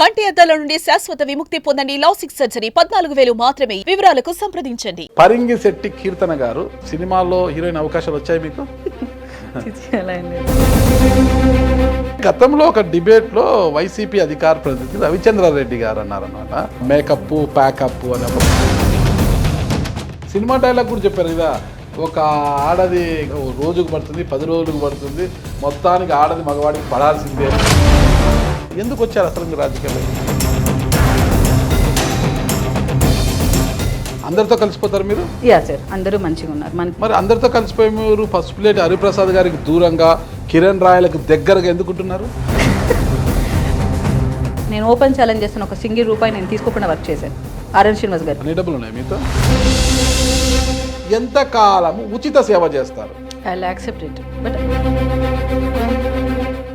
కంటి అద్దాల నుండి శాశ్వత విముక్తి పొందండి. లాసిక్ సర్జరీ 14,000 మాత్రమే. వివరాలకు సంప్రదించండి. పరింగిశెట్టి కీర్తన గారు సినిమాల్లో హీరోయిన్ అవకాశాలు వచ్చాయి మీకు? గతంలో ఒక డిబేట్ లో వైసీపీ అధికార ప్రతినిధి రవిచంద్రారెడ్డి గారు అన్నారన్నమాట, మేకప్ ప్యాకప్ అని ఒక సినిమా డైలాగ్ కూడా చెప్పారు కదా, ఒక ఆడది రోజుకు పడుతుంది 10 రోజులకు పడుతుంది, మొత్తానికి ఆడది మగవాడికి పడాల్సిందే. ఎందుకు వచ్చారు అసలు రాజకీయాల్లో? అందరితో కలిసిపోతారు మీరు? యా సార్, అందరూ మంచిగా ఉన్నారు. మరి అందరితో కలిసిపోయి మీరు ఫస్ట్ ప్లేట్ హరిప్రసాద్ గారికి దూరంగా, కిరణ్ రాయలకు దగ్గరగా ఎందుకుంటున్నారు? నేను ఓపెన్ ఛాలెంజ్ చేస్తున్న ఒక సింగిల్ రూపాయి నేను తీసుకోకుండా వర్క్ చేశాను. ఆర్ఎన్ శ్రీనివాస్ గారు. అన్ని డబ్బులు ఉన్నాయి మీతో? ఎంతకాలం ఉచిత సేవ చేస్తారు? I will accept it. But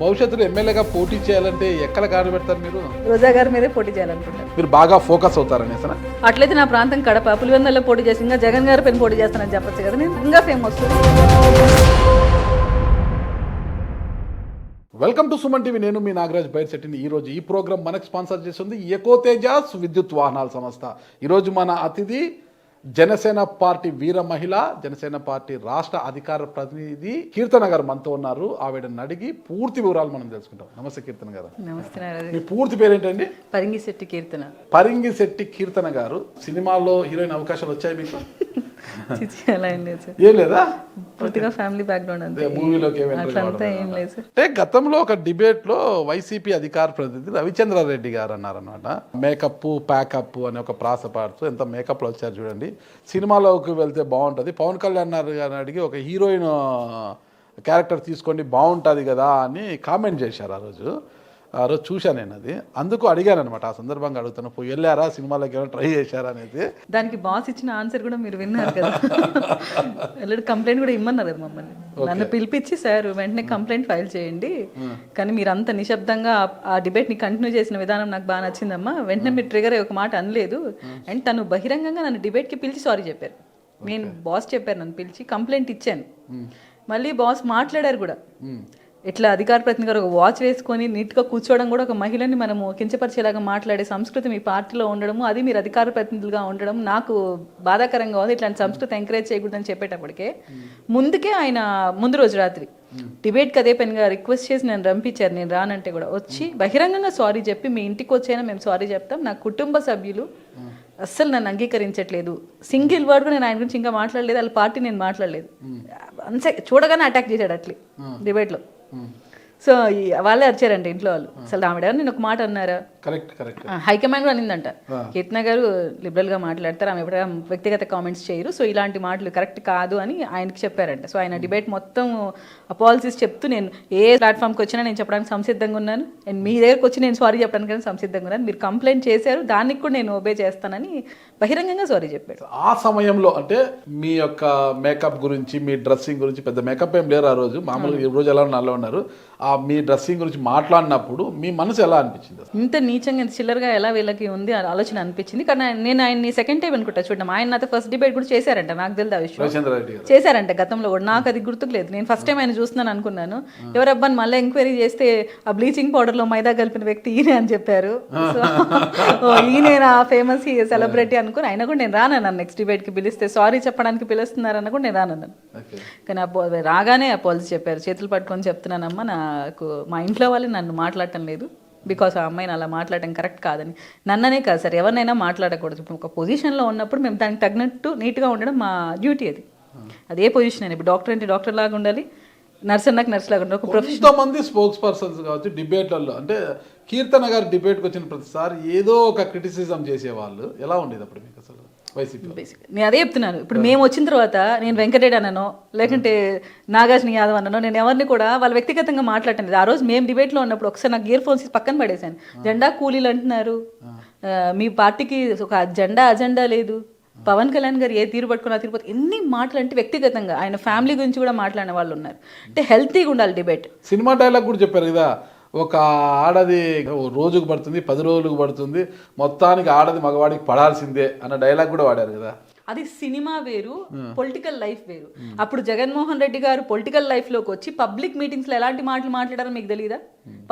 భవిష్యత్తులో ఎమ్మెల్యేగా పోటీ చేయాలంటే ఎక్కడ కారు పెడతారు మీరు? రోజా గారి మీదే పోటీ చేయాలనుకుంటాను. మీరు బాగా ఫోకస్ అవుతారనేసి. అట్లయితే నా ప్రాంతం కడప, పులివెందులలో పోటీ చేసి ఇంకా జగన్ గారి పైన పోటీ చేస్తానని చెప్పచ్చు కదా, నేను ఇంకా famous. Welcome to Suman TV. నేను మీ నాగరాజ్ బైర్శెట్టిని. ఈరోజు ఈ ప్రోగ్రామ్ మనకు స్పాన్సర్ చేస్తుంది ఎకో తేజాస్ విద్యుత్ వాహనాల సంస్థ. ఈరోజు మన అతిథి జనసేన పార్టీ వీర మహిళ, జనసేన పార్టీ రాష్ట్ర అధికార ప్రతినిధి కీర్తన గారు మనతో ఉన్నారు. ఆవిడని అడిగి పూర్తి వివరాలు మనం తెలుసుకుంటాం. నమస్తే కీర్తన గారు. నమస్తే. మీ పూర్తి పేరేంటండి? పరింగిశెట్టి కీర్తన. పరింగిశెట్టి కీర్తన గారు సినిమాల్లో హీరోయిన్ అవకాశాలు వచ్చాయి మీకు? ఏం లేదా? పూర్తిగా ఫ్యామిలీ బ్యాక్గ్రౌండ్ అంతే, మూవీలోకి అట్లంతా ఏం లేదు సార్. అంటే గతంలో ఒక డిబేట్ లో వైసీపీ అధికార ప్రతినిధి రవిచంద్రారెడ్డి గారు అన్నారనమాట, మేకప్ ప్యాకప్ అని ఒక ప్రాస పాడుతూ ఎంత మేకప్లో వచ్చారు చూడండి, సినిమాలోకి వెళ్తే బాగుంటుంది, పవన్ కళ్యాణ్ గారిని అడిగి ఒక హీరోయిన్ క్యారెక్టర్ తీసుకోండి బాగుంటుంది కదా అని కామెంట్ చేశారు. ఆ రోజు చూశాను నేను అది, అందుకు అడిగాను అనమాట. ఆ సందర్భంగా అడుగుతాను, పోయి వెళ్ళారా సినిమాలోకి ఏమైనా ట్రై చేశారా అనేది. దానికి బాస్ ఇచ్చిన ఆన్సర్ కూడా మీరు విన్నారు కదా, ఆల్రెడీ కంప్లైంట్ కూడా ఇమ్మన్నారు కదా మమ్మల్ని. నన్ను పిలిపించి సార్ వెంటనే కంప్లైంట్ ఫైల్ చేయండి, కానీ మీరు అంత నిశ్శబ్దంగా ఆ డిబేట్ని కంటిన్యూ చేసిన విధానం నాకు బాగా నచ్చిందమ్మా, వెంటనే మీరు ట్రిగర్ అయ్యి ఒక మాట అనలేదు. అండ్ తను బహిరంగంగా నన్ను డిబేట్కి పిలిచి సారీ చెప్పారు. నేను బాస్ చెప్పారు, నన్ను పిలిచి కంప్లైంట్ ఇచ్చాను. మళ్ళీ బాస్ మాట్లాడారు కూడా, ఇట్లా అధికార ప్రతినిధి గారు ఒక వాచ్ వేసుకొని నీట్గా కూర్చోవడం కూడా ఒక మహిళని మనము కించపరిచేలాగా మాట్లాడే సంస్కృతి మీ పార్టీలో ఉండడము, అది మీరు అధికార ప్రతినిధులుగా ఉండడం నాకు బాధాకరంగా ఉంది. ఇట్లాంటి సంస్కృతి ఎంకరేజ్ చేయకూడదని చెప్పేటప్పటికే ముందుకే ఆయన ముందు రోజు రాత్రి డిబేట్కి అదే పనిగా రిక్వెస్ట్ చేసి నన్ను రంపించారు. నేను రానంటే కూడా వచ్చి బహిరంగంగా సారీ చెప్పి, మీ ఇంటికి వచ్చైనా మేము సారీ చెప్తాం, నా కుటుంబ సభ్యులు అస్సలు నన్ను అంగీకరించట్లేదు, సింగిల్ వర్డ్ కూడా నేను ఆయన గురించి ఇంకా మాట్లాడలేదు, వాళ్ళ పార్టీ నేను మాట్లాడలేదు, చూడగానే అటాక్ చేశాడు అట్లే డిబేట్లో. సో వాళ్ళే వచ్చారంట ఇంట్లో వాళ్ళు. అసలు ఆవిడ నేను ఒక మాట అన్నారా? హైకమాండ్ కూడా అనిందంట, కీర్తన గారు లిబరల్గా మాట్లాడతారు, ఆమె ఎప్పుడైనా వ్యక్తిగత కామెంట్స్ చేయరు, సో ఇలాంటి మాటలు కరెక్ట్ కాదు అని ఆయనకి చెప్పారంట. సో ఆయన డిబేట్ మొత్తం అపాలజీస్ చెప్తూ, నేను ఏ ప్లాట్ఫామ్కి వచ్చినా నేను చెప్పడానికి సంసిద్ధంగా ఉన్నాను, అండ్ మీ దగ్గరకు వచ్చి నేను సారీ చెప్పడానికి సంసిద్ధంగా ఉన్నాను, మీరు కంప్లైంట్ చేశారు దానికి కూడా నేను ఒబే చేస్తానని బహిరంగంగా సారీ చెప్పాడు. ఆ సమయంలో అంటే మీ యొక్క మేకప్ గురించి, మీ డ్రెస్సింగ్ గురించి, పెద్ద మేకప్ ఏం లేరు ఆ రోజు, మామూలుగా ఈ రోజు ఎలా నల్ల ఉన్నారు, ఆ మీ డ్రెస్సింగ్ గురించి మాట్లాడినప్పుడు మీ మనసు ఎలా అనిపించింది? ఇంత నీచంగా ఇంత చిల్లరగా ఎలా వీళ్ళకి ఉంది ఆలోచన అనిపించింది. కానీ నేను ఆయన్ని సెకండ్ టైం అనుకుంటా చూడడం, ఆయన నాతో ఫస్ట్ డిబేట్ కూడా చేశారంట, నాకు తెలియదు ఆ విషయం, చేశారంట గతంలో కూడా, నాకు అది గుర్తుకు లేదు. నేను ఫస్ట్ టైం ఆయన చూస్తున్నాను అనుకున్నాను, ఎవరబ్బాని మళ్ళీ ఎంక్వైరీ చేస్తే ఆ బ్లీచింగ్ పౌడర్ లో మైదా కలిపిన వ్యక్తి ఈయనే అని చెప్పారు. సో ఈయన ఫేమస్ సెలబ్రిటీ అనుకుని ఆయన కూడా నేను రానన్నాను, నెక్స్ట్ డిబేట్ కి పిలిస్తే సారీ చెప్పడానికి పిలుస్తున్నారన్న కూడా నేను రానన్నాను. కానీ రాగానే అపాలజీ చెప్పారు, చేతులు పట్టుకొని చెప్తున్నానమ్మా, నాకు మా ఇంట్లో వాళ్ళు నన్ను మాట్లాడటం లేదు, బికాస్ ఆ అమ్మాయిని అలా మాట్లాడటం కరెక్ట్ కాదని. నన్ననే కాదు సార్, ఎవరినైనా మాట్లాడకూడదు. ఇప్పుడు ఒక పొజిషన్లో ఉన్నప్పుడు మేము దానికి తగినట్టు నీట్గా ఉండడం మా డ్యూటీ. అది ఏ పొజిషన్ అయినా, ఇప్పుడు డాక్టర్ అంటే డాక్టర్ లాగా ఉండాలి, నర్స్ అన్నాక నర్స్ లాగా ఉండాలి. ఒక ప్రొఫెషనల్ మంది స్పోక్స్ పర్సన్స్ కావచ్చు డిబేట్లలో, అంటే కీర్తన గారు డిబేట్కి వచ్చిన ప్రతిసారి ఏదో ఒక క్రిటిసిజం చేసేవాళ్ళు, ఎలా ఉండేది అప్పుడు మీకు అసలు వైసీపీ? నేను అదే చెప్తున్నాను, ఇప్పుడు మేము వచ్చిన తర్వాత నేను వెంకటరెడ్డి అన్ననో లేకుంటే నాగార్జున యాదవ్ అన్ననో నేను ఎవరిని కూడా వాళ్ళు వ్యక్తిగతంగా మాట్లాడలేదు. ఆ రోజు మేము డిబేట్లో ఉన్నప్పుడు ఒకసారి నాకు ఇయర్ ఫోన్స్ పక్కన పడేశాను, జెండా కూలీలు అంటున్నారు, మీ పార్టీకి ఒక అజెండా లేదు, పవన్ కళ్యాణ్ గారు ఏ తీరు పట్టుకున్నా తీరుపోతే, ఎన్ని మాటలు అంటే వ్యక్తిగతంగా ఆయన ఫ్యామిలీ గురించి కూడా మాట్లాడిన వాళ్ళు ఉన్నారు. అంటే హెల్తీగా ఉండాలి డిబేట్. సినిమా డైలాగ్ కూడా చెప్పారు కదా, ఒక ఆడది రోజుకు పడుతుంది 10 రోజులకు పడుతుంది, మొత్తానికి ఆడది మగవాడికి పడాల్సిందే అన్న డైలాగ్ కూడా వాడారు కదా. అది సినిమా వేరు, పొలిటికల్ లైఫ్ వేరు. అప్పుడు జగన్మోహన్ రెడ్డి గారు పొలిటికల్ లైఫ్ లోకి వచ్చి పబ్లిక్ మీటింగ్స్ లో ఎలాంటి మాటలు మాట్లాడారో మీకు తెలియదా?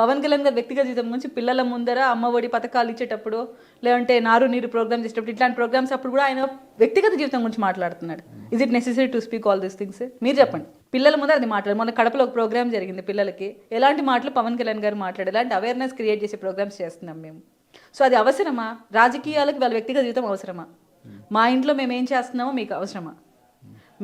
పవన్ కళ్యాణ్ గారు వ్యక్తిగత జీవితం గురించి పిల్లల ముందర అమ్మఒడి పథకాలు ఇచ్చేటప్పుడు, లేదంటే నారు నీరు ప్రోగ్రామ్ చేసేటప్పుడు, ఇట్లాంటి ప్రోగ్రామ్స్ అప్పుడు కూడా ఆయన వ్యక్తిగత జీవితం గురించి మాట్లాడుతున్నాడు. Is it necessary to speak all these things? మీరు చెప్పండి. పిల్లల ముందర అది మాట్లాడు. మొన్న కడపలో ఒక ప్రోగ్రామ్ జరిగింది పిల్లలకి, ఎలాంటి మాటలు పవన్ కళ్యాణ్ గారు మాట్లాడారు, ఎలాంటి అవేర్నెస్ క్రియేట్ చేసే ప్రోగ్రామ్స్ చేస్తున్నాం మేము. సో అది అవసరమా? రాజకీయాలకు వాళ్ళ వ్యక్తిగత జీవితం అవసరమా? మా ఇంట్లో మేము ఏం చేస్తున్నామో మీకు అవసరమా?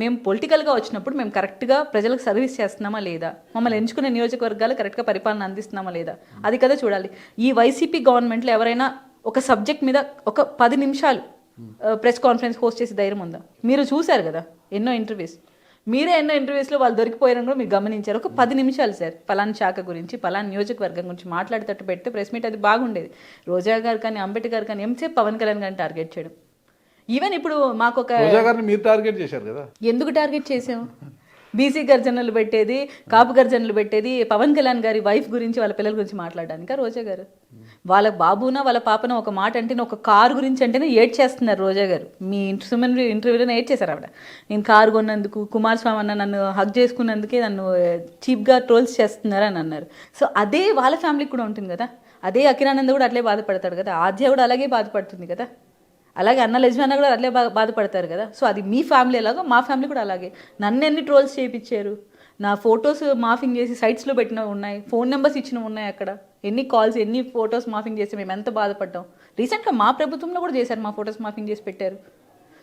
మేము పొలిటికల్గా వచ్చినప్పుడు మేము కరెక్ట్గా ప్రజలకు సర్వీస్ చేస్తున్నామా లేదా, మమ్మల్ని ఎంచుకునే నియోజకవర్గాలు కరెక్ట్గా పరిపాలన అందిస్తున్నామా లేదా, అది కదా చూడాలి. ఈ వైసీపీ గవర్నమెంట్లో ఎవరైనా ఒక సబ్జెక్ట్ మీద ఒక 10 నిమిషాలు ప్రెస్ కాన్ఫరెన్స్ హోస్ట్ చేసే ధైర్యం ఉందా? మీరు చూశారు కదా ఎన్నో ఇంటర్వ్యూస్, మీరే ఎన్నో ఇంటర్వ్యూస్లో వాళ్ళు దొరికిపోయారని కూడా మీరు గమనించారు. ఒక 10 నిమిషాలు సార్ పలానా శాఖ గురించి, పలానా నియోజకవర్గం గురించి మాట్లాడేటట్టు పెడితే ప్రెస్ మీట్ అది బాగుండేది. రోజా గారు కానీ, అంబేద్కర్ కానీ, ఎంతసేపు పవన్ కళ్యాణ్ గారిని టార్గెట్ చేయడం. ఈవెన్ ఇప్పుడు మాకు ఒక రోజా గారిని మీరు టార్గెట్ చేశారు కదా. ఎందుకు టార్గెట్ చేసాం? బీసీ గర్జనలు పెట్టేది, కాపు గర్జనలు పెట్టేది పవన్ కళ్యాణ్ గారి వైఫ్ గురించి, వాళ్ళ పిల్లల గురించి మాట్లాడడానికి. రోజా గారు వాళ్ళ బాబున వాళ్ళ పాపన ఒక మాట అంటే, ఒక కారు గురించి అంటేనే ఏడ్చేస్తున్నారు రోజా గారు. మీ ఇంటర్వ్యూలో ఏడ్చేశారు ఆవిడ. నేను కారు కొన్నందుకు, కుమారస్వామి అన్న నన్ను హగ్ చేసుకున్నందుకే నన్ను చీప్గా ట్రోల్స్ చేస్తున్నారు అని అన్నారు. సో అదే వాళ్ళ ఫ్యామిలీకి కూడా ఉంటుంది కదా. అదే అఖిరానంద కూడా అట్లే బాధపడతాడు కదా. ఆద్య కూడా అలాగే బాధపడుతుంది కదా. అలాగే అన్న లెజ్వానా కూడా అట్లే బాధపడతారు కదా. సో అది మీ ఫ్యామిలీ ఎలాగో మా ఫ్యామిలీ కూడా అలాగే. నన్ను ఎన్ని ట్రోల్స్ చేయించారు, నా ఫొటోస్ మాఫింగ్ చేసి సైట్స్లో పెట్టినవి ఉన్నాయి, ఫోన్ నెంబర్స్ ఇచ్చినవి ఉన్నాయి. అక్కడ ఎన్ని కాల్స్, ఎన్ని ఫొటోస్ మాఫింగ్ చేసి మేము ఎంత బాధపడ్డాం. రీసెంట్గా మా ప్రభుత్వంలో కూడా చేశారు, మా ఫొటోస్ మాఫింగ్ చేసి పెట్టారు.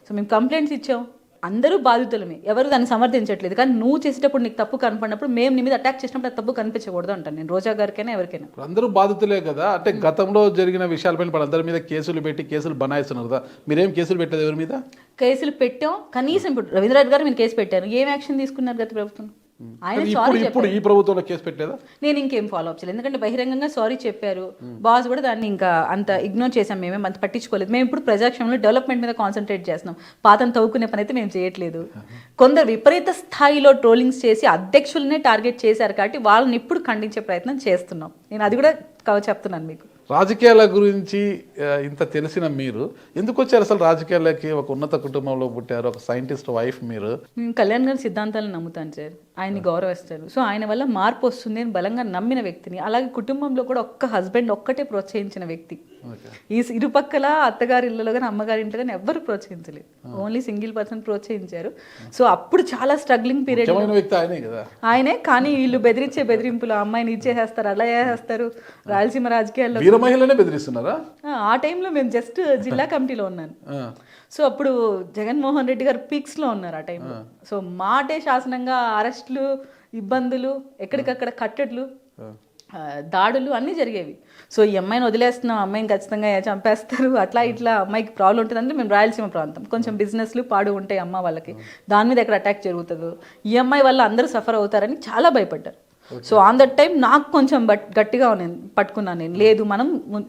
సో మేము కంప్లైంట్స్ ఇచ్చాం. అందరూ బాధితులమే, ఎవరు దాన్ని సమర్థించట్లేదు. కానీ నువ్వు చేసేటప్పుడు నీకు తప్పు కనపడినప్పుడు, మేము నీ మీద అటాక్ చేసినప్పుడు అది తప్పు కనిపించకూడదు అంటాను నేను. రోజా గారికైనా ఎవరికైనా. అందరూ బాధితులే కదా. అంటే గతంలో జరిగిన విషయాలపైన అందరి మీద కేసులు పెట్టి కేసులు బనాయిస్తున్నారు కదా. మీరేం కేసులు పెట్టలేదు ఎవరి మీద? కేసులు పెట్టాం. కనీసం ఇప్పుడు రవీంద్రనాథ్ గారు మీరు కేసు పెట్టారు, ఏం యాక్షన్ తీసుకున్నారు గత ప్రభుత్వం? ఆయన సారీ ఇప్పుడు ఈ ప్రభుత్వంలో కేసు పెట్టలేదా? నేను ఇంకేం ఫాలో అప్ చేయలేదు, ఎందుకంటే బహిరంగంగా సారీ చెప్పారు. బాస్ కూడా దాన్ని ఇంకా అంత ఇగ్నోర్ చేసాం, మేమేం అంత పట్టించుకోలేదు. మేము ఇప్పుడు ప్రజాక్షేమంలో డెవలప్మెంట్ మీద కాన్సన్ట్రేట్ చేస్తున్నాం. పాతను తవ్వుకునే పని అయితే మేము చేయట్లేదు. కొందరు విపరీత స్థాయిలో ట్రోలింగ్స్ చేసి అధ్యక్షులనే టార్గెట్ చేశారు కాబట్టి వాళ్ళని ఇప్పుడు ఖండించే ప్రయత్నం చేస్తున్నాం. నేను అది కూడా చెప్తున్నాను మీకు. రాజకీయాల గురించి ఇంత తెలిసిన మీరు ఎందుకు వచ్చారు అసలు రాజకీయాలకి? ఒక ఉన్నత కుటుంబంలో పుట్టారు, ఒక సైంటిస్ట్ వైఫ్ మీరు. నేను కళ్యాణ్ గారి సిద్ధాంతాలను నమ్ముతాను సార్, ఆయన్ని గౌరవిస్తాను. సో ఆయన వల్ల మార్పు వస్తుంది అని బలంగా నమ్మిన వ్యక్తిని. అలాగే కుటుంబంలో కూడా ఒక్క హస్బెండ్ ఒక్కటే ప్రోత్సహించిన వ్యక్తి. ఈ ఇరుపక్కల అత్తగారి ఇళ్ళలో కానీ అమ్మగారి ఇంట్లో కానీ ఎవ్వరు ప్రోత్సహించలేదు, ఓన్లీ సింగిల్ పర్సన్ ప్రోత్సహించారు. సో అప్పుడు చాలా స్ట్రగ్లింగ్ పీరియడ్ ఆయనే. కానీ వీళ్ళు బెదిరించే బెదిరింపులు, అమ్మాయిని ఇచ్చేసేస్తారు, అలా చేసేస్తారు. రాయలసీమ రాజకీయాల్లో మహిళనే బెదిరిస్తున్నారా? ఆ టైంలో మేము జస్ట్ జిల్లా కమిటీలో ఉన్నాను. సో అప్పుడు జగన్మోహన్ రెడ్డి గారు పీక్స్ లో ఉన్నారు ఆ టైంలో. సో మాటే శాసనంగా అరెస్టులు, ఇబ్బందులు, ఎక్కడికక్కడ కట్టడులు, దాడులు అన్నీ జరిగేవి. సో ఈ అమ్మాయిని వదిలేస్తున్నాం, అమ్మాయిని ఖచ్చితంగా చంపేస్తారు, అట్లా ఇట్లా అమ్మాయికి ప్రాబ్లం ఉంటుంది. అంటే మేము రాయలసీమ ప్రాంతం, కొంచెం బిజినెస్లు పాడు ఉంటాయి అమ్మ వాళ్ళకి, దాని మీద ఎక్కడ అటాక్ జరుగుతుందో, ఈ అమ్మాయి వల్ల అందరూ సఫర్ అవుతారని చాలా భయపడ్డారు. సో ఆన్ దట్ టైం నాకు కొంచెం గట్టిగా పట్టుకున్నాను నేను. లేదు,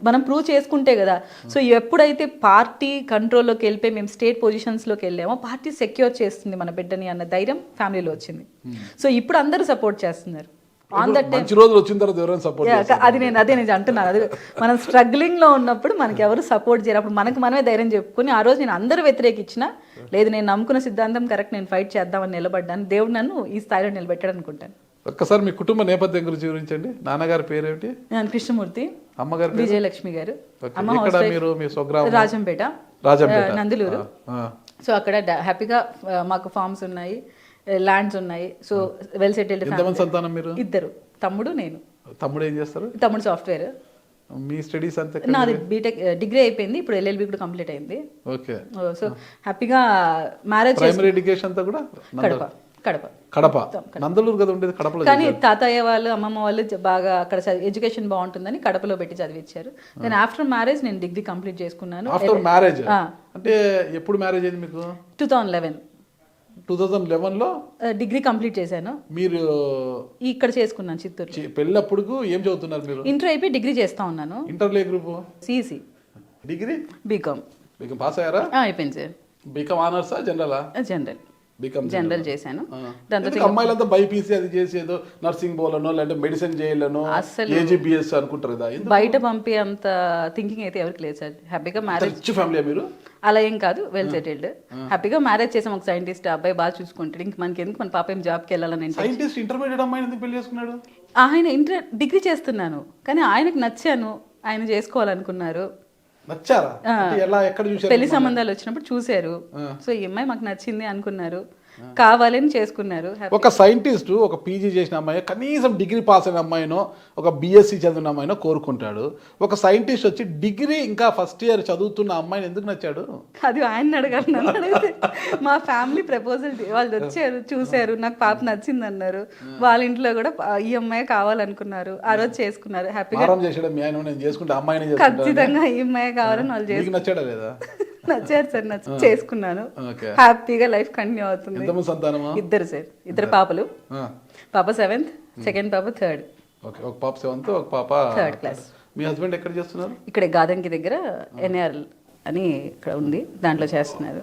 మనం ప్రూవ్ చేసుకుంటే కదా. సో ఎప్పుడైతే పార్టీ కంట్రోల్లోకి వెళ్ళిపోయి మేము స్టేట్ పొజిషన్స్లోకి వెళ్ళామో, పార్టీ సెక్యూర్ చేస్తుంది మన బిడ్డని అన్న ధైర్యం ఫ్యామిలీలో వచ్చింది. సో ఇప్పుడు అందరూ సపోర్ట్ చేస్తున్నారు. ఆన్ దట్ టైం అది నేను అంటున్నాను. అది మనం స్ట్రగ్లింగ్ లో ఉన్నప్పుడు మనకి ఎవరు సపోర్ట్ చేయరు, అప్పుడు మనకు మనమే ధైర్యం చెప్పుకుని ఆ రోజు నేను అందరూ వ్యతిరేకించినా, లేదు నేను నమ్ముకున్న సిద్ధాంతం కరెక్ట్, నేను ఫైట్ చేద్దామని నిలబడ్డాను. దేవుడు నన్ను ఈ స్థాయిలో నిలబెట్టాడు అనుకుంటాను. ఒక్కసారి మీ కుటుంబ నేపథ్యం గురించి వివరించండి. నాన్నగారి పేరేమిటి? కృష్ణమూర్తి. అమ్మగారు విజయలక్ష్మి గారు. రాజంపేట, నందులూరు. సో అక్కడ హ్యాపీగా మాకు ఫార్మ్స్ ఉన్నాయి, ల్యాండ్స్ ఉన్నాయి. So well settled. సంతానం మీరు? ఇద్దరు, తమ్ముడు, నేను. తమ్ముడు ఏం చేస్తారు? తమ్ముడు సాఫ్ట్వేర్. మీ స్టడీస్ అంతా? నాది బీటెక్ డిగ్రీ అయిపోయింది, ఇప్పుడు ఎల్ఎల్బి కూడా కంప్లీట్ అయింది. ఓకే. సో హ్యాపీగా మ్యారేజ్. ప్రైమరీ ఎడ్యుకేషన్ అంతా కూడా కడప, నందలూరు కదా ఉండేది, కడపలో. కానీ తాతయ్య వాళ్ళు, అమ్మమ్మ వాళ్ళు బాగా అక్కడ ఎడ్యుకేషన్ బాగుంటుందని కడపలో పెట్టి చదివించారు. దెన్ ఆఫ్టర్ మ్యారేజ్ నేను డిగ్రీ కంప్లీట్ చేసుకున్నాను. ఆఫ్టర్ మ్యారేజ్ అంటే ఎప్పుడు మ్యారేజ్ అయింది మీకు? 2011లో డిగ్రీ కంప్లీట్ చేశాను. మీరు ఇక్కడ చేసుకున్నాను చిత్తూరు. పెళ్ళప్పుడు ఏం చదువుతున్నారు మీరు? ఇంటర్ అయిపోయి డిగ్రీ చేస్తా ఉన్నాను. ఇంటర్లో ఏ group? CEC. Degree? BCom. BCom pass అయ్యారా? అయిపోయింది సార్. బీకామ్ ఆనర్సా జనరలా? జనరల్. బీకామ్ జనరల్ చేశాను. దాంతో అమ్మాయిలంతా బైపీసీ అది చేసి ఏదో నర్సింగ్ పోలనో లేదంటే మెడిసిన్ చేయాలనో ఏజీబీఎస్ అనుకుంటారు కదా, బయట పంపి అంత థింకింగ్ అయితే ఎవరికి లేదు సార్. హ్యాపీగా మ్యారేజ్ రిచ్ ఫ్యామిలీ మీరు? అలా ఏం కాదు, వెల్ సెటిల్డ్. హ్యాపీగా మ్యారేజ్ చేసాం. ఒక సైంటిస్ట్ అబ్బాయి బాగా చూసుకుంటాడు. ఇంక మనకి ఎందుకు, మన పాప ఏం జాబ్కి వెళ్ళాలని. సైంటిస్ట్ ఇంటర్మీడియట్ అమ్మాయిని ఎందుకు పెళ్లి చేసుకున్నాడు? ఆయన డిగ్రీ చేస్తున్నాను కానీ ఆయనకు నచ్చాను, ఆయన చేసుకోవాలనుకున్నారు. నచ్చారా? ఎలా, ఎక్కడ చూసారు? పెళ్లి సంబంధాలు వచ్చినప్పుడు చూశారు. సో ఈ అమ్మాయి మాకు నచ్చింది అనుకున్నారు, కావాలని చేసుకున్నారు. ఒక సైంటిస్ట్ ఒక పీజీ చేసిన అమ్మాయి, కనీసం డిగ్రీ పాస్ అయిన అమ్మాయినో ఒక బీఎస్సీ చదివిన అమ్మాయినో కోరుకుంటాడు. ఒక సైంటిస్ట్ వచ్చి డిగ్రీ ఇంకా ఫస్ట్ ఇయర్ చదువుతున్న అమ్మాయిని ఎందుకు నచ్చాడు? అది ఆయన అడగాలి. మా ఫ్యామిలీ ప్రపోజల్ వాళ్ళు వచ్చారు, చూశారు, నాకు పాప నచ్చింది అన్నారు. వాళ్ళ ఇంట్లో కూడా ఈ అమ్మాయి కావాలనుకున్నారు, ఆ రోజు చేసుకున్నారు. హ్యాపీగా చేసాడు మీ ఆయన, నేను చేసుకుంటే అమ్మాయిని ఖచ్చితంగా ఈ అమ్మాయి కావాలని వాళ్ళు చేసుకున్నారు. నచ్చాడా లేదా? నచ్చారు సార్, చేసుకున్నాను. హ్యాపీగా లైఫ్ కంటిన్యూ అవుతుంది. ఇద్దరు సార్, ఇద్దరు పాపలు. పాప 7th, సెకండ్ పాప 3rd. ఒక పాప 7th, ఒక పాప 3rd క్లాస్. మీ హస్బెండ్ ఎక్కడ చేస్తున్నారు? ఇక్కడే గాదంకి దగ్గర ఎన్ఆర్ అని ఇక్కడ ఉంది, దాంట్లో చేస్తున్నారు.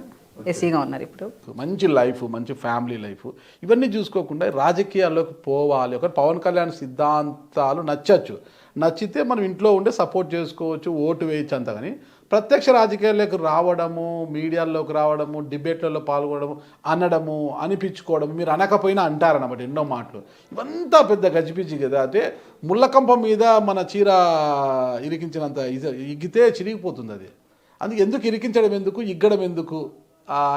ఎస్సీగా ఉన్నారు ఇప్పుడు. మంచి లైఫ్, మంచి ఫ్యామిలీ లైఫ్, ఇవన్నీ చూసుకోకుండా రాజకీయాల్లోకి పోవాలి. ఒక పవన్ కళ్యాణ్ సిద్ధాంతాలు నచ్చితే మనం ఇంట్లో ఉండే సపోర్ట్ చేసుకోవచ్చు, ఓటు వేయచ్చు అంత. కానీ ప్రత్యక్ష రాజకీయాల్లోకి రావడము, మీడియాల్లోకి రావడము, డిబేట్లలో పాల్గొనడము, అనడము, అనిపించుకోవడము, మీరు అనకపోయినా అంటారన్నమాట ఎన్నో మాటలు. ఇవంతా పెద్ద గజిపిజి కదా. అంటే ముళ్ళకంప మీద మన చీర ఇరికించినంత ఇగ్గితే చిరిగిపోతుంది అది. అందుకే ఎందుకు ఇరికించడం ఎందుకు, ఇగ్గడం ఎందుకు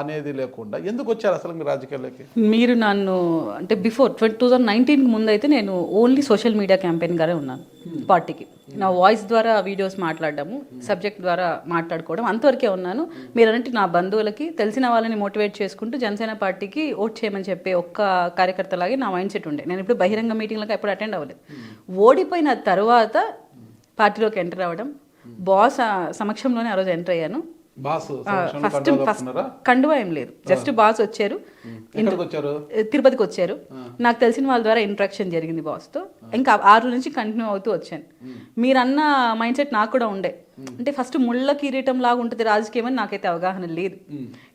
అనేది లేకుండా ఎందుకు వచ్చారు అసలు మీరు రాజకీయాల్లోకి? మీరు నన్ను అంటే బిఫోర్ 2019 ముందు అయితే నేను ఓన్లీ సోషల్ మీడియా క్యాంపెయిన్ గానే ఉన్నాను పార్టీకి. నా వాయిస్ ద్వారా వీడియోస్ మాట్లాడడము, సబ్జెక్ట్ ద్వారా మాట్లాడుకోవడం, అంతవరకే ఉన్నాను. మీరంటే నా బంధువులకి, తెలిసిన వాళ్ళని మోటివేట్ చేసుకుంటూ జనసేన పార్టీకి ఓట్ చేయమని చెప్పే ఒక్క కార్యకర్తలాగే నా మైండ్ సెట్ ఉండే. నేను ఇప్పుడు బహిరంగ మీటింగ్లకు ఎప్పుడు అటెండ్ అవ్వలేదు. ఓడిపోయిన తర్వాత పార్టీలోకి ఎంటర్ అవ్వడం, బాస్ సమక్షంలోనే ఆ రోజు ఎంటర్ అయ్యాను. ఫస్ట్ కండువా ఏం లేదు, జస్ట్ బాస్ వచ్చారు, తిరుపతికి వచ్చారు. నాకు తెలిసిన వాళ్ళ ద్వారా ఇంట్రాక్షన్ జరిగింది బాస్ తో. ఇంకా 6 నుంచి కంటిన్యూ అవుతూ వచ్చాను. మీరన్న మైండ్ సెట్ నాకు కూడా ఉండే. అంటే ఫస్ట్ ముళ్ళ కిరీటం లాగా ఉంటుంది రాజకీయం అని నాకైతే అవగాహన లేదు.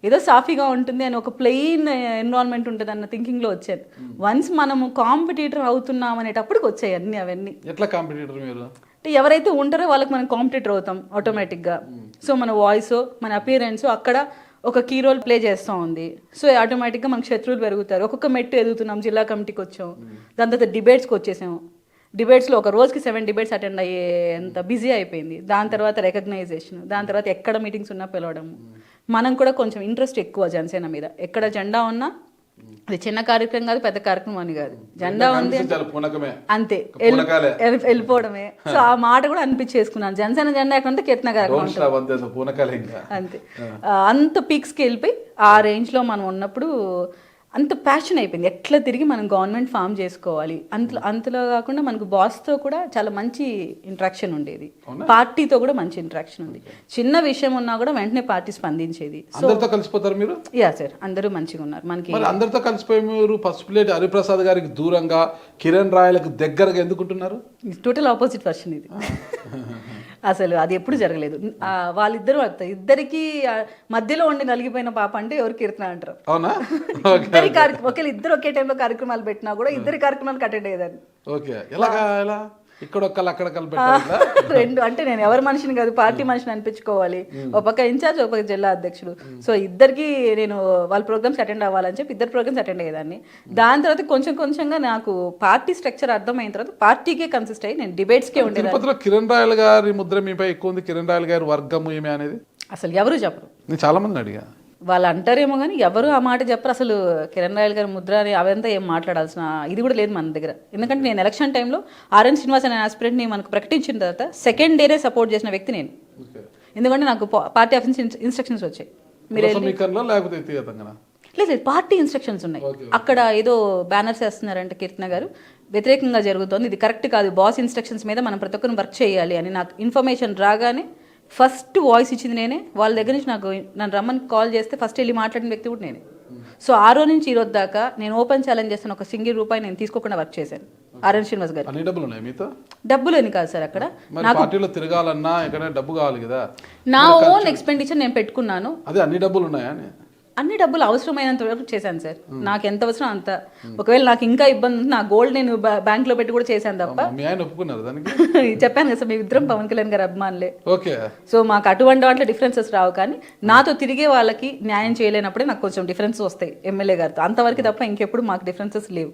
ఏదో సాఫీగా ఉంటుంది అని, ఒక ప్లెయిన్ ఎన్విరాన్మెంట్ ఉంటుంది అన్న థింకింగ్ లో వచ్చాను. వన్స్ మనము కాంపిటీటర్ అవుతున్నాం అనేటప్పటికి వచ్చాయి అన్ని అవన్నీ. ఎట్లా కాంపిటీటర్ మీరు? అంటే ఎవరైతే ఉంటారో వాళ్ళకి మనం కాంపిటీటర్ అవుతాం ఆటోమేటిక్గా. సో మన వాయిస్, మన అపియరెన్స్ అక్కడ ఒక కీ రోల్ ప్లే చేస్తూ ఉంది. సో ఆటోమేటిక్గా మనకు శత్రువులు పెరుగుతారు. ఒక్కొక్క మెట్టు ఎదుగుతున్నాం. జిల్లా కమిటీకి వచ్చాం, దాని తర్వాత డిబేట్స్కి వచ్చేసాము. డిబేట్స్లో ఒక రోజుకి 7 డిబేట్స్ అటెండ్ అయ్యేంత బిజీ అయిపోయింది. దాని తర్వాత రికగ్నైజేషన్, దాని తర్వాత ఎక్కడ మీటింగ్స్ ఉన్నా పిలవడము. మనం కూడా కొంచెం ఇంట్రెస్ట్ ఎక్కువ జనసేన మీద. ఎక్కడ జెండా ఉన్నా, అది చిన్న కార్యక్రమం కాదు, పెద్ద కార్యక్రమం అని కాదు, జెండా ఉంది అంతే వెళ్ళిపోవడమే. సో ఆ మాట కూడా అనిపించేసుకున్నాను. జనసేన జెండా ఎక్కడ కీర్తన కార్యక్రమం అంతే. అంత పీక్స్కి వెళ్ళిపోయి ఆ రేంజ్లో మనం ఉన్నప్పుడు అంత ప్యాషన్ అయిపోయింది. ఎట్లా తిరిగి మనం గవర్నమెంట్ ఫామ్ చేసుకోవాలి. అంతలో కాకుండా మనకు బాస్తో కూడా చాలా మంచి ఇంట్రాక్షన్ ఉండేది, పార్టీతో కూడా మంచి ఇంట్రాక్షన్ ఉంది. చిన్న విషయం ఉన్నా కూడా వెంటనే పార్టీ స్పందించేది. అందరితో కలిసిపోతారు మీరు? యా సార్, అందరూ మంచిగా ఉన్నారు. మనకి అందరితో కలిసిపోయి మీరు ఫస్ట్ ప్లేట్ హరిప్రసాద్ గారికి దూరంగా, కిరణ్ రాయలకు దగ్గరగా ఎందుకుంటున్నారు? టోటల్ ఆపోజిట్ వర్షన్ ఇది. అసలు అది ఎప్పుడు జరగలేదు. వాళ్ళిద్దరూ ఇద్దరికి మధ్యలో ఉండి నలిగిపోయిన పాప అంటే ఎవరు కీర్తన అంటారు. అవునా? ఒకవేళ ఇద్దరు ఒకే టైంలో కార్యక్రమాలు పెట్టినా కూడా ఇద్దరి కార్యక్రమాలకు అటెండ్ అయ్యేదాన్ని. ఓకే, ఎలాగా? ఇక్కడ అక్కడ రెండు అంటే నేను ఎవరి మనిషిని కాదు, పార్టీ మనిషిని అనిపించుకోవాలి. ఒక పక్క ఇన్ఛార్జ్, ఒక పక్క జిల్లా అధ్యక్షుడు. సో ఇద్దరికి నేను వాళ్ళ ప్రోగ్రామ్స్ అటెండ్ అవ్వాలని చెప్పి ఇద్దరు ప్రోగ్రామ్స్ అటెండ్ అయ్యేదాన్ని. దాని తర్వాత కొంచెంగా నాకు పార్టీ స్ట్రక్చర్ అర్థమైన తర్వాత పార్టీకే కన్సిస్ట్ అయ్యి నేను డిబేట్స్కే ఉండేది. కిరణ్ రాయల్ గారి ముద్ర మీపై ఎక్కువ ఉంది. కిరణ్ రాయల్ గారి వర్గం ఏమి అనేది అసలు ఎవరు చెప్పరు. నేను చాలా మంది అడిగా, వాళ్ళు అంటారేమో కానీ ఎవరు ఆ మాట చెప్పరు. అసలు కిరణ్ రాయల్ గారి ముద్ర అని అవంతా ఏం మాట్లాడాల్సిన ఇది కూడా లేదు మన దగ్గర. ఎందుకంటే నేను ఎలక్షన్ టైంలో ఆర్ఎన్ శ్రీనివాస్ అనే ఆస్పిరెంట్ని మనకు ప్రకటించిన తర్వాత సెకండ్ డేనే సపోర్ట్ చేసిన వ్యక్తి నేను. ఎందుకంటే నాకు పార్టీ ఆఫీస్ ఇన్స్ట్రక్షన్స్ వచ్చాయి. లేదు, పార్టీ ఇన్స్ట్రక్షన్స్ ఉన్నాయి. అక్కడ ఏదో బ్యానర్స్ వేస్తున్నారంటే కీర్తన గారు వ్యతిరేకంగా జరుగుతోంది, ఇది కరెక్ట్ కాదు, బాస్ ఇన్స్ట్రక్షన్స్ మీద మనం ప్రతి ఒక్కరిని వర్క్ చేయాలి అని నాకు ఇన్ఫర్మేషన్ రాగానే ఫస్ట్ వాయిస్ ఇచ్చింది నేనే. వాళ్ళ దగ్గర నుంచి నన్ను రమ్మని కాల్ చేస్తే ఫస్ట్ వెళ్ళి మాట్లాడిన వ్యక్తి కూడా నేనే. సో ఆ రోజు నుంచి ఈ రోజు దాకా నేను ఓపెన్ ఛాలెంజ్ చేస్తాను, ఒక సింగిల్ రూపాయి నేను తీసుకోకుండా వర్క్ చేశాను ఆర్ఎన్ శ్రీనివాస్ గారు. డబ్బులు అని కాదు సార్, అక్కడ పార్టీలో తిరగాలన్నా డబ్బు కావాలి కదా. నా ఓన్ ఎక్స్పెండిచర్ నేను పెట్టుకున్నాను. అదే అన్ని డబ్బులు ఉన్నాయా? అన్ని డబ్బులు అవసరమైనంత వరకు చేశాను సార్. నాకు ఎంత అవసరం అంత. ఒకవేళ నాకు ఇంకా ఇబ్బంది ఉంది, నా గోల్డ్ నేను బ్యాంక్ లో పెట్టి కూడా చేశాను తప్ప. మీ ఆయన ఒప్పుకున్నారు దానికి? చెప్పాను కదా సార్, మీ ఇద్దరం పవన్ కళ్యాణ్ గారు అభిమానులే. ఓకే. సో మాకు అటువంటి వాటిలో డిఫరెన్సెస్ రావు, కానీ నాతో తిరిగే వాళ్ళకి న్యాయం చేయలేనప్పుడే నాకు కొంచెం డిఫరెన్స్ వస్తాయి ఎమ్మెల్యే గారితో, అంతవరకు తప్ప ఇంకెప్పుడు మాకు డిఫరెన్సెస్ లేవు.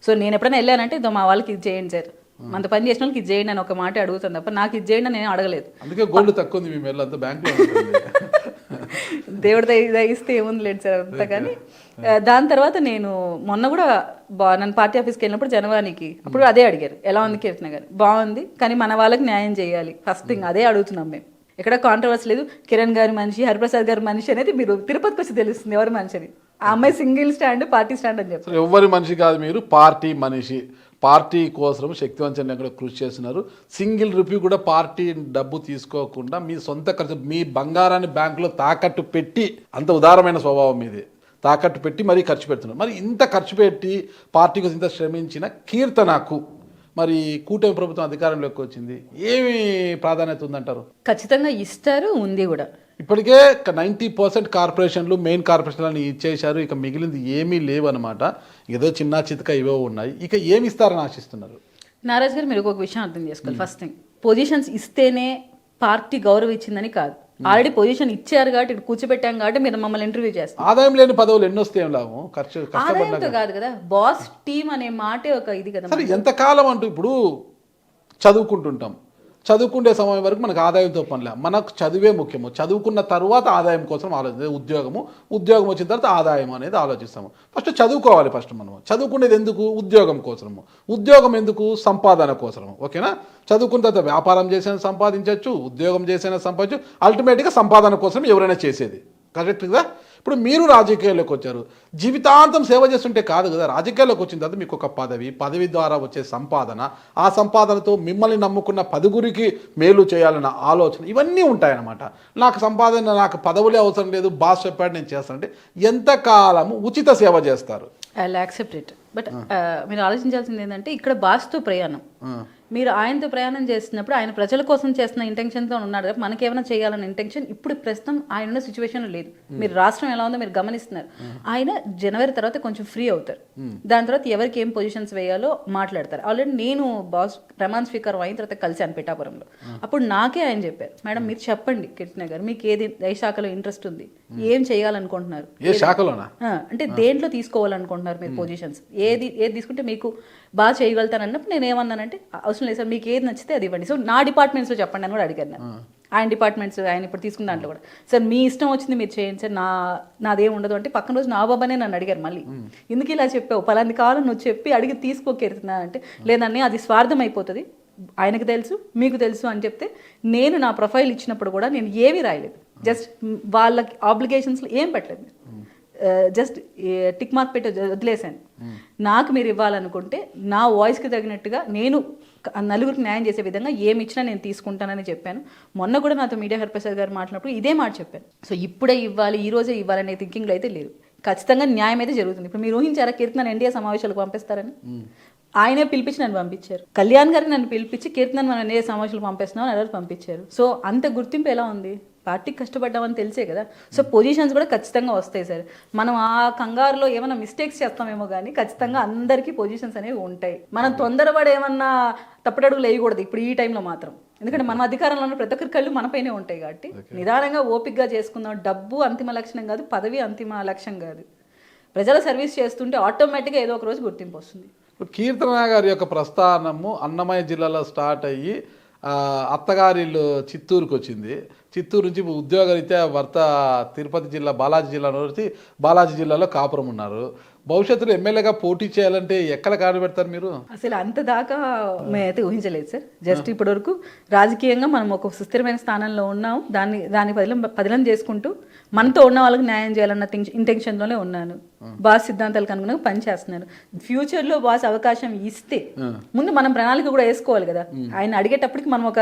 సో నేను ఎప్పుడైనా వెళ్ళానంటే ఇదో మా వాళ్ళకి ఇది చేయండి సార్, అంత పని చేసిన వాళ్ళకి ఇది చేయండి అని ఒక మాట అడుగుతాను తప్ప నాకు ఇది చేయండి నేను అడగలేదు. అందుకే గోల్డ్ తక్కువ ఉంది మీ మెల్ల, అంతా బ్యాంక్లో దేవుడి దయిస్తే ఏముంది లేదు సార్ అంతా. కానీ దాని తర్వాత నేను మొన్న కూడా నన్ను పార్టీ ఆఫీస్కి వెళ్ళినప్పుడు జనవానికి అప్పుడు అదే అడిగారు, ఎలా ఉంది కీర్తన గారు, బాగుంది కానీ మన వాళ్ళకి న్యాయం చేయాలి ఫస్ట్ థింగ్, అదే అడుగుతున్నాం మేము. ఎక్కడ కాంట్రవర్సీ లేదు, కిరణ్ గారి మనిషి, హరిప్రసాద్ గారి మనిషి అనేది మీరు తిరుపతికి వచ్చి తెలుస్తుంది ఎవరి మనిషి అని. ఆ అమ్మాయి సింగిల్ స్టాండ్, పార్టీ స్టాండ్ అని చెప్తారు. ఎవరి మనిషి కాదు, మీరు పార్టీ మనిషి. పార్టీ కోసం శక్తివంతంగా కూడా కృషి చేస్తున్నారు. సింగిల్ రూపీ కూడా పార్టీ డబ్బు తీసుకోకుండా మీ సొంత ఖర్చు, మీ బంగారాన్ని బ్యాంకులో తాకట్టు పెట్టి, అంత ఉదారమైన స్వభావం మీది, తాకట్టు పెట్టి మరీ ఖర్చు పెడుతున్నారు. మరి ఇంత ఖర్చు పెట్టి పార్టీ కోసం ఇంత శ్రమించిన కీర్తనకు మరి కూటమి ప్రభుత్వం అధికారంలోకి వచ్చింది, ఏమి ప్రాధాన్యత ఉందంటారు? ఖచ్చితంగా ఇస్తారు, ఉంది కూడా. ఇప్పటికే 90% కార్పొరేషన్లు, మెయిన్ కార్పొరేషన్లను ఇచ్చేశారు. ఇక మిగిలింది ఏమీ లేవు అనమాట. ఏదో చిన్న చితక ఇవో ఉన్నాయి. ఇక ఏమి ఇస్తారని ఆశిస్తున్నారు? నారాజ్ గారు, మీరు ఒక విషయం అర్థం చేసుకోవాలి. ఫస్ట్ థింగ్, పొజిషన్స్ ఇస్తేనే పార్టీ గౌరవం ఇచ్చిందని కాదు. ఆల్రెడీ పొజిషన్ ఇచ్చారు కాబట్టి, ఇక్కడ కూర్చోబెట్టాం కాబట్టి మీరు మమ్మల్ని ఇంటర్వ్యూ చేస్తారు. ఆదాయం లేని పదవులు ఎన్ని వస్తాయి లాభం? ఆదాయంతో కాదు కదా, బాస్ టీమ్ అనే మాటే ఒక ఇది కదా. సరే, ఎంతకాలం అంటూ ఇప్పుడు చదువుకుంటుంటాం, చదువుకునే సమయం వరకు మనకు ఆదాయంతో పనిలే, మనకు చదివే ముఖ్యము. చదువుకున్న తర్వాత ఆదాయం కోసం ఆలోచించే ఉద్యోగం వచ్చిన తర్వాత ఆదాయం అనేది ఆలోచిస్తాము. ఫస్ట్ చదువుకోవాలి. ఫస్ట్ మనము చదువుకునేది ఎందుకు? ఉద్యోగం కోసము. ఉద్యోగం ఎందుకు? సంపాదన కోసము. ఓకేనా? చదువుకున్న తర్వాత వ్యాపారం చేసిన సంపాదించవచ్చు, ఉద్యోగం చేసిన సంపాదించు, అల్టిమేట్గా సంపాదన కోసం ఎవరైనా చేసేది. కరెక్ట్ కదా? ఇప్పుడు మీరు రాజకీయాల్లోకి వచ్చారు, జీవితాంతం సేవ చేస్తుంటే కాదు కదా. రాజకీయాల్లోకి వచ్చిన తర్వాత మీకు ఒక పదవి ద్వారా వచ్చే సంపాదన, ఆ సంపాదనతో మిమ్మల్ని నమ్ముకున్న 10గురికి మేలు చేయాలన్న ఆలోచన, ఇవన్నీ ఉంటాయన్నమాట. నాకు సంపాదన, నాకు పదవులే అవసరం లేదు, బాస్ చెప్పాడు నేను చేస్తానంటే ఎంతకాలము ఉచిత సేవ చేస్తారు? I will accept it. But మీరు ఆలోచించాల్సింది ఏంటంటే, ఇక్కడ బాస్తో ప్రయాణం, మీరు ఆయనతో ప్రయాణం చేస్తున్నప్పుడు ఆయన ప్రజల కోసం చేస్తున్న ఇంటెన్షన్తో ఉన్నాడు. మనకేమైనా చేయాలన్న ఇంటెన్షన్ ఇప్పుడు ప్రస్తుతం ఆయన ఉన్న సిచ్యువేషన్లో లేదు. మీరు రాష్ట్రం ఎలా ఉందో మీరు గమనిస్తున్నారు. ఆయన జనవరి తర్వాత కొంచెం ఫ్రీ అవుతారు. దాని తర్వాత ఎవరికి ఏం పొజిషన్స్ వేయాలో మాట్లాడతారు. ఆల్రెడీ నేను బాస్ ప్రమాణ స్వీకారం అయిన తర్వాత కలిసాను పిఠాపురంలో. అప్పుడు నాకే ఆయన చెప్పారు, మేడం మీరు చెప్పండి కీర్తన గారు, మీకు ఏ శాఖలో ఇంట్రెస్ట్ ఉంది, ఏం చేయాలనుకుంటున్నారు, అంటే దేంట్లో తీసుకోవాలనుకుంటున్నారు మీరు పొజిషన్స్, ఏది తీసుకుంటే మీకు బాగా చేయగలుగుతాను అన్నప్పుడు నేను ఏమన్నానంటే, అవసరం లేదు సార్, మీకు ఏది నచ్చితే అది ఇవ్వండి. సో నా డిపార్ట్మెంట్స్లో చెప్పండి అని కూడా అడిగాను. ఆయన డిపార్ట్మెంట్స్ ఆయన ఇప్పుడు తీసుకున్న దాంట్లో కూడా, సార్ మీ ఇష్టం వచ్చింది మీరు చేయండి సార్, నాదేం ఉండదు అంటే, పక్కన రోజు నా బాబానే నన్ను అడిగారు మళ్ళీ, ఎందుకు ఇలా చెప్పావు, పలాంది కావాలని నువ్వు చెప్పి అడిగి తీసుకోకెడుతున్నా అంటే, లేదండి అది స్వార్థం అయిపోతుంది, ఆయనకు తెలుసు మీకు తెలుసు అని చెప్తే, నేను నా ప్రొఫైల్ ఇచ్చినప్పుడు కూడా నేను ఏమీ రాయలేదు, జస్ట్ వాళ్ళకి ఆబ్లిగేషన్స్లో ఏం పెట్టలేదు, జస్ట్ టిక్ మార్క్ పెట్టి వదిలేశాను. నాకు మీరు ఇవ్వాలనుకుంటే నా వాయిస్కి తగినట్టుగా నేను నలుగురికి న్యాయం చేసే విధంగా ఏమి ఇచ్చినా నేను తీసుకుంటానని చెప్పాను. మొన్న కూడా నాతో మీడియా హరిప్రసాద్ గారు మాట్లాడినప్పుడు ఇదే మాట చెప్పాను. సో ఇప్పుడే ఇవ్వాలి, ఈ రోజే ఇవ్వాలనే థింకింగ్లో అయితే లేదు. ఖచ్చితంగా న్యాయం అయితే జరుగుతుంది. ఇప్పుడు మీరు ఊహించారా కీర్తన ఎన్డీఏ సమావేశాలకు పంపిస్తారని? ఆయనే పిలిపించి నన్ను పంపించారు. కళ్యాణ్ గారిని నన్ను పిలిపించి కీర్తనని మనం ఎన్డీఏ సమావేశాలకు పంపిస్తున్నాం అని పంపించారు. సో అంత గుర్తింపు ఎలా ఉంది? పార్టీకి కష్టపడ్డామని తెలిసే కదా. సో పొజిషన్స్ కూడా ఖచ్చితంగా వస్తాయి సార్. మనం ఆ కంగారులో ఏమైనా మిస్టేక్స్ చేస్తామేమో కానీ ఖచ్చితంగా అందరికీ పొజిషన్స్ అనేవి ఉంటాయి. మనం తొందరపడి ఏమన్నా తప్పటడుగులు వేయకూడదు ఇప్పుడు ఈ టైంలో మాత్రం. ఎందుకంటే మనం అధికారంలో ఉన్న ప్రతి ఒక్కరి కళ్ళు మనపైనే ఉంటాయి కాబట్టి నిదానంగా ఓపికగా చేసుకుందాం. డబ్బు అంతిమ లక్ష్యం కాదు, పదవి అంతిమ లక్ష్యం కాదు. ప్రజల సర్వీస్ చేస్తుంటే ఆటోమేటిక్గా ఏదో ఒక రోజు గుర్తింపు వస్తుంది. కీర్తన గారి యొక్క ప్రస్థానము అన్నమయ్య జిల్లాలో స్టార్ట్ అయ్యి అత్తగారిల్లు చిత్తూరుకు వచ్చింది. చిత్తూరు నుంచి ఉద్యోగరీత్యా భర్త తిరుపతి జిల్లా బాలాజీ జిల్లాలో కాపురం ఉన్నారు. భవిష్యత్తులో ఎమ్మెల్యేగా పోటీ చేయాలంటే ఎక్కడ కాడు పెడతారు మీరు? అసలు అంత దాకా మేమైతే ఊహించలేదు సార్. జస్ట్ ఇప్పటి వరకు రాజకీయంగా మనం ఒక సుస్థిరమైన స్థానంలో ఉన్నాం. దాన్ని పదిలం చేసుకుంటూ మనతో ఉన్న వాళ్ళకి న్యాయం చేయాలన్న ఇంటెన్షన్లోనే ఉన్నాను. బాస్ సిద్ధాంతాలకు అనుగుణంగా పనిచేస్తున్నాను. ఫ్యూచర్లో బాస్ అవకాశం ఇస్తే ముందు మనం ప్రణాళిక కూడా వేసుకోవాలి కదా. ఆయన అడిగేటప్పటికి మనం ఒక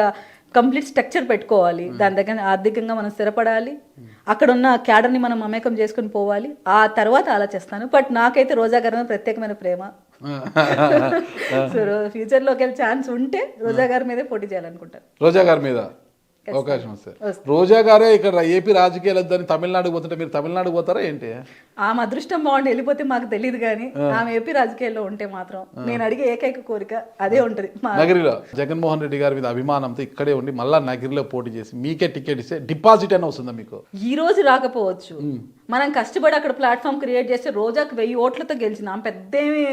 కంప్లీట్ స్ట్రక్చర్ పెట్టుకోవాలి. దాని దగ్గర ఆర్థికంగా మనం స్థిరపడాలి. అక్కడ ఉన్న క్యాడర్ని మనం మమేకం చేసుకుని పోవాలి. ఆ తర్వాత ఆలోచిస్తాను. బట్ నాకైతే రోజా గారి మీద ప్రత్యేకమైన ప్రేమ. సో ఫ్యూచర్లో ఒకవేళ ఛాన్స్ ఉంటే రోజా గారి మీదే పోటీ చేయాలనుకుంటాను. రోజా గారి మీద అవకాశం వస్తే రోజా గారే ఇక్కడ ఏపీ రాజకీయాలు వద్దని తమిళనాడుకు పోతుంటే మీరు తమిళనాడుకు పోతారా ఏంటి? ఆమె అదృష్టం బాగుండి వెళ్ళిపోతే మాకు తెలియదు కానీ ఆమె ఏపీ రాజకీయాల్లో ఉంటే మాత్రం నేను అడిగే ఏకైక కోరిక అదే ఉంటది. నగరిలో జగన్మోహన్ రెడ్డి గారి మీద అభిమానంతో ఇక్కడే ఉండి మళ్ళా నగరిలో పోటీ చేసి మీకే టికెట్ ఇస్తే డిపాజిట్ అని వస్తుందా మీకు? ఈ రోజు రాకపోవచ్చు, మనం కష్టపడి అక్కడ ప్లాట్ఫామ్ క్రియేట్ చేస్తే రోజాకి 1000 ఓట్లతో గెలిచింది. ఆమె పెద్దేమి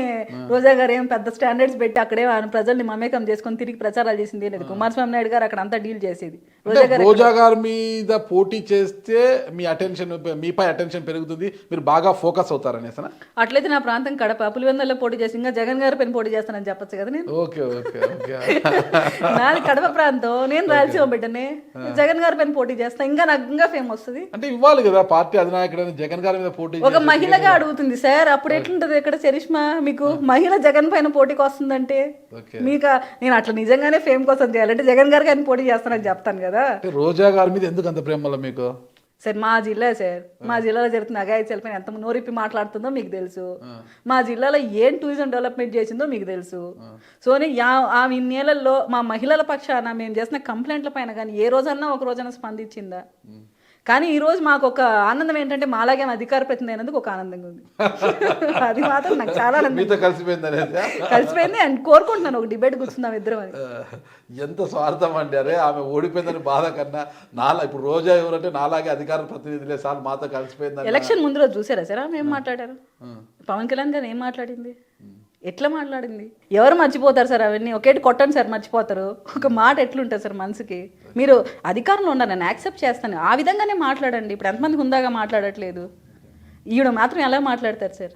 రోజా గారు ఏం పెద్ద స్టాండర్డ్స్ పెట్టి అక్కడే ప్రజల్ని మమేకం చేసుకొని తిరిగి ప్రచారాలు చేసింది లేదు. కుమారస్వామి నాయుడు గారు అక్కడ అంతా డీల్ చేసేది. రోజా గారి మీద పోటీ చేస్తే మీ అటెన్షన్, మీపై అటెన్షన్ పెరుగుతుంది, మీరు బాగా ఫోకస్ అవుతారనేసనా? అట్లయితే నా ప్రాంతం కడప పులివెందులలో పోటీ చేసి ఇంకా జగన్ గారి పైన పోటీ చేస్తానని చెప్పొచ్చు కదా నేను. Okay okay okay. నాది కడప ప్రాంతం, నేను రాయలసీమ బిడ్డనే, జగన్ గారి పైన పోటీ చేస్తా, ఇంకా నాకు ఇంకా ఫేమ్ వస్తుంది. అంటే ఇవ్వాలి కదా పార్టీ అధినాయకుడు జగన్ గారి మీద పోటీ. ఒక మహిళగా అడుగుతుంది సార్, అప్పుడు ఎట్లుంటది ఇక్కడ చరిష్మా మీకు? మహిళ జగన్ పైన పోటీకి వస్తుందంటే మీకు నేను అట్లా నిజంగానే ఫేమ్ కోసం చేయాలంటే జగన్ గారికి ఆయన పోటీ చేస్తానని చెప్తాను కదా. రోజా గారి మీద ఎందుకు అంత ప్రేమ వల్ల మీకు? సార్ మా జిల్లా సార్, మా జిల్లాలో జరుగుతున్న అఘాయిత్యాలపైన ఎంత నోరిప్పి మాట్లాడుతుందో మీకు తెలుసు. మా జిల్లాలో ఏం టూరిజం డెవలప్మెంట్ చేసిందో మీకు తెలుసు. సో ఆమె ఇన్నేళ్లలో మా మహిళల పక్షాన మేము చేసిన కంప్లైంట్ల పైన కానీ ఏ రోజన్నా ఒక రోజైనా స్పందించిందా? కానీ ఈ రోజు మాకు ఒక ఆనందం ఏంటంటే మాలాగే అధికార ప్రతినిధి అయినందుకు ఒక ఆనందంగా ఉంది. అది మాత్రం నాకు చాలా కలిసిపోయింది అండ్ కోరుకుంటున్నాను ఒక డిబేట్ కూర్చుందాం ఇద్దరం అని. ఎంత స్వార్థం అండి. అరే ఆమె ఓడిపోయిందని బాధ కన్నా ఇప్పుడు రోజా ఎవరంటే నాలాగే అధికార ప్రతినిధులే సార్ మాతో కలిసిపోయింది. ఎలక్షన్ ముందు రోజు చూసారా సార్ ఆమె ఏం మాట్లాడారు? పవన్ కళ్యాణ్ గారు ఏం మాట్లాడింది, ఎట్లా మాట్లాడింది? ఎవరు మర్చిపోతారు సార్ అవన్నీ? ఒకేటి కొట్టండి సార్ మర్చిపోతారు. ఒక మాట ఎట్లుంటుంది సార్ మనసుకి? మీరు అధికారంలో ఉండాలి, నేను యాక్సెప్ట్ చేస్తాను, ఆ విధంగానే మాట్లాడండి. ఇప్పుడు ఎంతమందికి ఉందాగా మాట్లాడట్లేదు, ఈవిడ మాత్రం ఎలా మాట్లాడతారు సార్?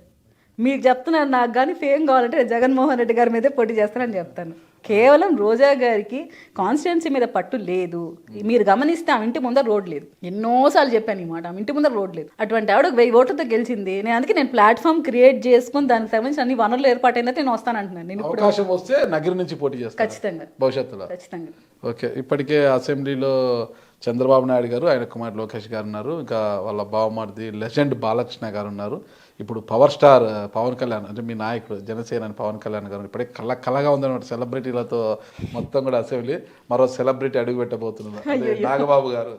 మీకు చెప్తున్నాను, నాకు కానీ ఫేమ్ కావాలంటే జగన్మోహన్ రెడ్డి గారి మీదే పోటీ చేస్తానని చెప్తాను. కేవలం రోజా గారికి కాన్స్టిట్యున్సీ మీద పట్టు లేదు. మీరు గమనిస్తే ఆమె ఇంటి ముందర రోడ్ లేదు. ఎన్నోసార్లు చెప్పాను ఈ మాట, ఆమె ఇంటి ముందర రోడ్ లేదు. అటువంటి ఆవిడ 1000 ఓట్లతో గెలిచింది. నేను ప్లాట్ఫామ్ క్రియేట్ చేసుకుని దానికి సంబంధించిన అన్ని వనరులు ఏర్పాటైందంటే నేను వస్తానంటున్నాను. నేను అవకాశం వస్తే నగరి నుంచి పోటీ చేస్తాను ఖచ్చితంగా, భవిష్యత్తులో ఖచ్చితంగా. ఓకే. ఇప్పటికే అసెంబ్లీలో చంద్రబాబు నాయుడు గారు, ఆయన కుమార్ లోకేష్ గారు ఉన్నారు, ఇంకా వాళ్ళ బావమరిది లెజెండ్ బాలకృష్ణ గారు ఉన్నారు. ఇప్పుడు పవర్ స్టార్ పవన్ కళ్యాణ్ అంటే మీ నాయకుడు జనసేన పవన్ కళ్యాణ్ గారు ఇప్పుడే కళగా ఉందన్నమాట. సెలబ్రిటీలతో మొత్తం కూడా అసెంబ్లీ మరో సెలబ్రిటీ అడుగు పెట్టబోతున్నారు. అదే నాగబాబు గారు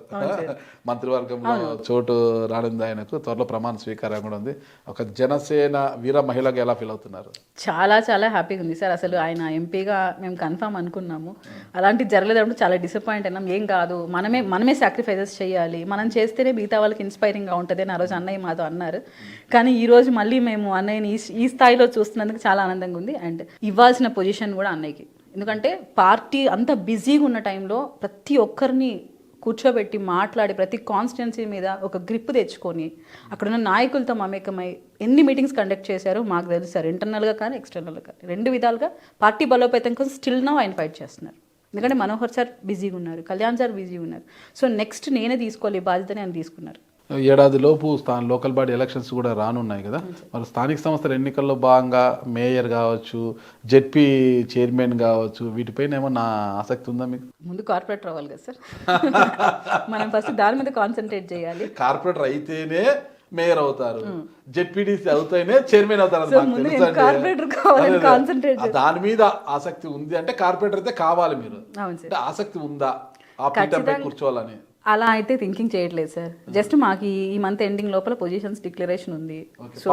మంత్రివర్గంలో చోటు రానుంది ఆయనకు. త్వరలో ప్రమాణ స్వీకారం కూడా ఉంది. ఒక జనసేన వీర మహిళగా ఎలా ఫీల్ అవుతున్నారు? చాలా చాలా హ్యాపీగా ఉంది సార్. అసలు ఆయన ఎంపీగా మేము కన్ఫర్మ్ అనుకున్నాము, అలాంటిది జరగలేదంటే చాలా డిసప్పాయింట్ అయినాం. ఏం కాదు, మనమే సాక్రిఫైజెస్ చేయాలి, మనం చేస్తేనే మిగతా వాళ్ళకి ఇన్స్పైరింగ్గా ఉంటుంది అని ఆ రోజు అన్నయ్య మాతో అన్నారు. కానీ ఈరోజు మళ్ళీ మేము అన్నయ్యని ఈ స్థాయిలో చూస్తున్నందుకు చాలా ఆనందంగా ఉంది. అండ్ ఇవ్వాల్సిన పొజిషన్ కూడా అన్నయ్యకి, ఎందుకంటే పార్టీ అంత బిజీగా ఉన్న టైంలో ప్రతి ఒక్కరిని కూర్చోబెట్టి మాట్లాడి ప్రతి కాన్స్టిట్యున్సీ మీద ఒక గ్రిప్ తెచ్చుకొని అక్కడున్న నాయకులతో మమేకమై ఎన్ని మీటింగ్స్ కండక్ట్ చేశారో మాకు తెలుసు సార్. ఇంటర్నల్గా కానీ ఎక్స్టర్నల్గా కానీ 2 విధాలుగా పార్టీ బలోపేతం కోసం స్టిల్ నౌ ఆయన ఫైట్ చేస్తున్నారు. ఎందుకంటే మనోహర్ సార్ బిజీగా ఉన్నారు, కళ్యాణ్ సార్ బిజీగా ఉన్నారు. సో నెక్స్ట్ నేనే తీసుకోవాలి ఈ బాధ్యతని ఆయన తీసుకున్నారు. ఏడాదిలోపు లోకల్ బాడీ ఎలక్షన్స్ కూడా రానున్నాయి కదా, మరి స్థానిక సంస్థల ఎన్నికల్లో భాగంగా మేయర్ కావచ్చు, జెడ్పీ చైర్మన్ కావచ్చు, వీటిపైన ఏమన్నా ఆసక్తి ఉందా మీకు? ముందు కార్పొరేటర్ అవ్వాలి కదా సార్, మనం ఫస్ట్ దాని మీద కాన్సన్ట్రేట్ చేయాలి. కార్పొరేటర్ అయితేనే మేయర్ అవుతారు, జెడ్పీడీసీ అవుతానే చైర్మన్ అవుతారు. దాని మీద ఆసక్తి ఉంది అంటే కార్పొరేటర్ అయితే కావాలి మీరు. అంటే ఆసక్తి ఉందా ఆ పీఠంపై కూర్చోవాలని? అలా అయితే థింకింగ్ చేయట్లేదు సార్. జస్ట్ మాకు ఈ మంత్ ఎండింగ్ లోపల పొజిషన్స్ డిక్లరేషన్ ఉంది. సో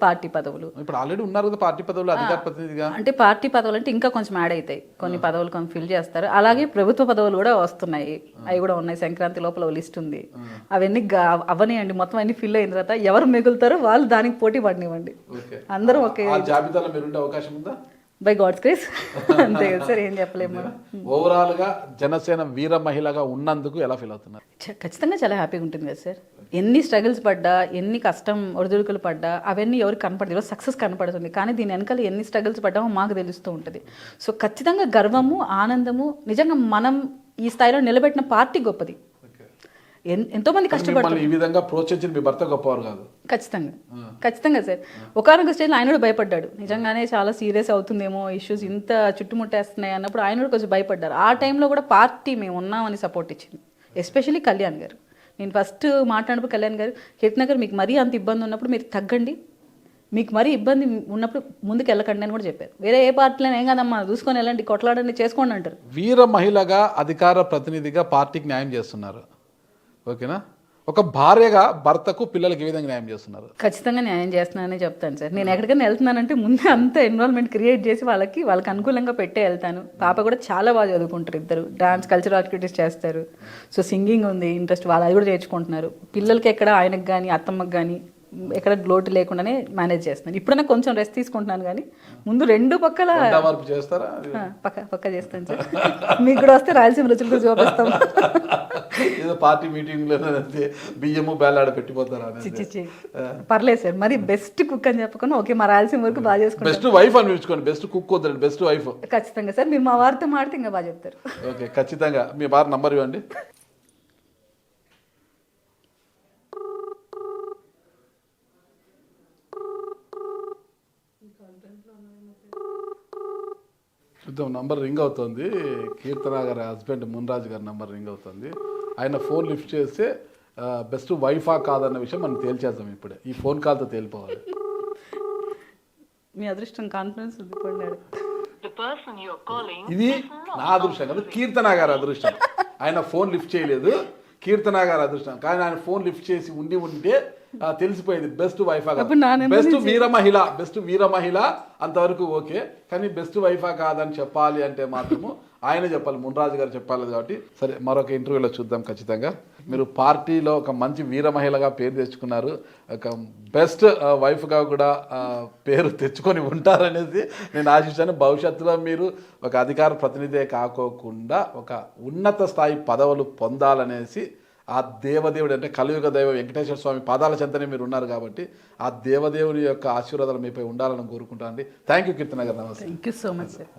పార్టీ పదవులు ఇప్పుడు ఆల్రెడీ ఉన్నారు కదా పార్టీ పదవులు అధికార ప్రతినిధిగా. అంటే పార్టీ పదవులు అంటే ఇంకా కొంచెం యాడ్ అవుతాయి, కొన్ని పదవులు కొన్ని ఫిల్ చేస్తారు. అలాగే ప్రభుత్వ పదవులు కూడా వస్తున్నాయి, అవి కూడా ఉన్నాయి. సంక్రాంతి లోపల లిస్ట్ ఉంది, అవన్నీ అవనివ్వండి. మొత్తం అన్ని ఫిల్ అయిన తర్వాత ఎవరు మిగులుతారో వాళ్ళు దానికి పోటీ పడినివ్వండి. అందరూ ఒకే జాబితాలో మీరు ఉండే అవకాశం ఉందా? బై గాడ్స్ గ్రేస్, అంతే కదా సార్, ఏం చెప్పలేము. ఓవరాల్ గా జనసేన వీర మహిళగా ఉన్నందుకు ఎలా ఫీల్ అవుతున్నారు? ఖచ్చితంగా చాలా హ్యాపీగా ఉంటుంది కదా సార్. ఎన్ని స్ట్రగుల్స్ పడ్డా, ఎన్ని కష్టం ఒడిదుడుకులు పడ్డా అవన్నీ ఎవరికి కనపడదు. ఈరోజు సక్సెస్ కనపడుతుంది, కానీ దీని వెనకాల ఎన్ని స్ట్రగుల్స్ పడ్డామో మాకు తెలుస్తూ ఉంటుంది. సో ఖచ్చితంగా గర్వము, ఆనందము. నిజంగా మనం ఈ స్థాయిలో నిలబెట్టిన పార్టీ గొప్పది. ఎంతో మంది కష్టపడుతున్నారు. ఈ విధంగా ప్రోత్సహించిన మీ భర్త గొప్పవారు కాదు? ఖచ్చితంగా సార్. ఒకనొక స్టేజ్లో ఆయన కూడా భయపడ్డాడు, నిజంగానే చాలా సీరియస్ అవుతుందేమో ఇష్యూస్, ఇంత చుట్టుముట్టేస్తున్నాయి అన్నప్పుడు ఆయన కూడా కొంచెం భయపడ్డారు. ఆ టైంలో కూడా పార్టీ మేము ఉన్నామని సపోర్ట్ ఇచ్చింది, ఎస్పెషల్లీ కళ్యాణ్ గారు. నేను ఫస్ట్ మాట్లాడినప్పుడు కళ్యాణ్ గారు, కీర్తన గారు మీకు మరీ అంత ఇబ్బంది ఉన్నప్పుడు మీరు తగ్గండి, మీకు మరీ ఇబ్బంది ఉన్నప్పుడు ముందుకు వెళ్ళకండి అని కూడా చెప్పారు. వేరే ఏ పార్టీలో ఏం కదమ్మా చూసుకొని వెళ్ళండి, కొట్లాడండి, చేసుకోండి అంటారు. వీర మహిళగా అధికార ప్రతినిధిగా పార్టీకి న్యాయం చేస్తున్నారు, ఓకేనా? ఒక భార్యగా భర్తకు పిల్లలకి ఏ విధంగా న్యాయం చేస్తున్నారు? ఖచ్చితంగా న్యాయం చేస్తున్నానని చెప్తాను సార్. నేను ఎక్కడికైనా వెళ్తున్నానంటే ముందే అంత ఎన్రోల్మెంట్ క్రియేట్ చేసి వాళ్ళకి అనుకూలంగా పెట్టే వెళ్తాను. పాప కూడా చాలా బాగా చదువుకుంటారు, ఇద్దరు డాన్స్ కల్చరల్ యాక్టివిటీస్ చేస్తారు. సో సింగింగ్ ఉంది ఇంట్రెస్ట్, వాళ్ళు అది కూడా నేర్చుకుంటున్నారు. పిల్లలకి ఎక్కడ ఆయనకు కానీ అత్తమ్మకి కానీ ఎక్కడ లోటు లేకుండానే మేనేజ్ చేస్తున్నాను. ఇప్పుడైనా కొంచెం రెస్ట్ తీసుకుంటున్నాను, కానీ ముందు రెండు పక్కల వర్క్ చేస్తారా? పక్క చేస్తాను సార్. మీకు కూడా వస్తే రాయలసీమ రుచులు కూడా చూపిస్తాం. ఏదో పార్టీ మీటింగ్ లో బియ్యము బేలాడ పెట్టిపోతారా? చిచ్చి పర్లేదు సార్, మరి బెస్ట్ కుక్ అని చెప్పకుండా ఓకే మా రాయలసీమ వరకు బాగా చేసుకుంటాం. బెస్ట్ వైఫ్ అని పిలుచుకోండి, బెస్ట్ కుక్ వద్దండి, బెస్ట్ వైఫ్. ఖచ్చితంగా సార్, మీరు మా వారితో మాడితే ఇంకా బాగా చెప్తారు. ఓకే, ఖచ్చితంగా. మీ వారి నంబర్ ఇవ్వండి. చూద్దాం, నంబర్ రింగ్ అవుతుంది. కీర్తన గారి హస్బెండ్ మున్రాజు గారి నంబర్ రింగ్ అవుతుంది. ఆయన ఫోన్ లిఫ్ట్ చేస్తే బెస్ట్ వైఫా కాదన్న విషయం మనం తేల్చేద్దాం ఇప్పుడే. ఈ ఫోన్ కాల్తో తేలిపోవాలి. మీ అదృష్టం, కాన్ఫిడెన్స్ ఉంది. ఇది నా అదృష్టం కాదు, కీర్తన గారి అదృష్టం. ఆయన ఫోన్ లిఫ్ట్ చేయలేదు, కీర్తన గారి అదృష్టం. కానీ ఆయన ఫోన్ లిఫ్ట్ చేసి ఉంటే తెలిసిపోయేది బెస్ట్ వైఫా కాదు. బెస్ట్ వీర మహిళ అంతవరకు ఓకే, కానీ బెస్ట్ వైఫా కాదని చెప్పాలి అంటే మాత్రము ఆయన చెప్పాలి, మున్రాజు గారు చెప్పాలి. కాబట్టి సరే, మరొక ఇంటర్వ్యూలో చూద్దాం. ఖచ్చితంగా మీరు పార్టీలో ఒక మంచి వీర మహిళగా పేరు తెచ్చుకున్నారు, ఒక బెస్ట్ వైఫ్గా కూడా పేరు తెచ్చుకొని ఉంటారనేసి నేను ఆశిస్తాను. భవిష్యత్తులో మీరు ఒక అధికార ప్రతినిధే కాకోకుండా ఒక ఉన్నత స్థాయి పదవులు పొందాలనేసి ఆ దేవదేవుడు, అంటే కలియుగ దైవ వెంకటేశ్వర స్వామి పాదాల చెంతనే మీరు ఉన్నారు కాబట్టి ఆ దేవదేవుని యొక్క ఆశీర్వాదాలు మీపై ఉండాలని కోరుకుంటానండి. థ్యాంక్ యూ కీర్తన గారు, నమస్తే. Thank you so much sir.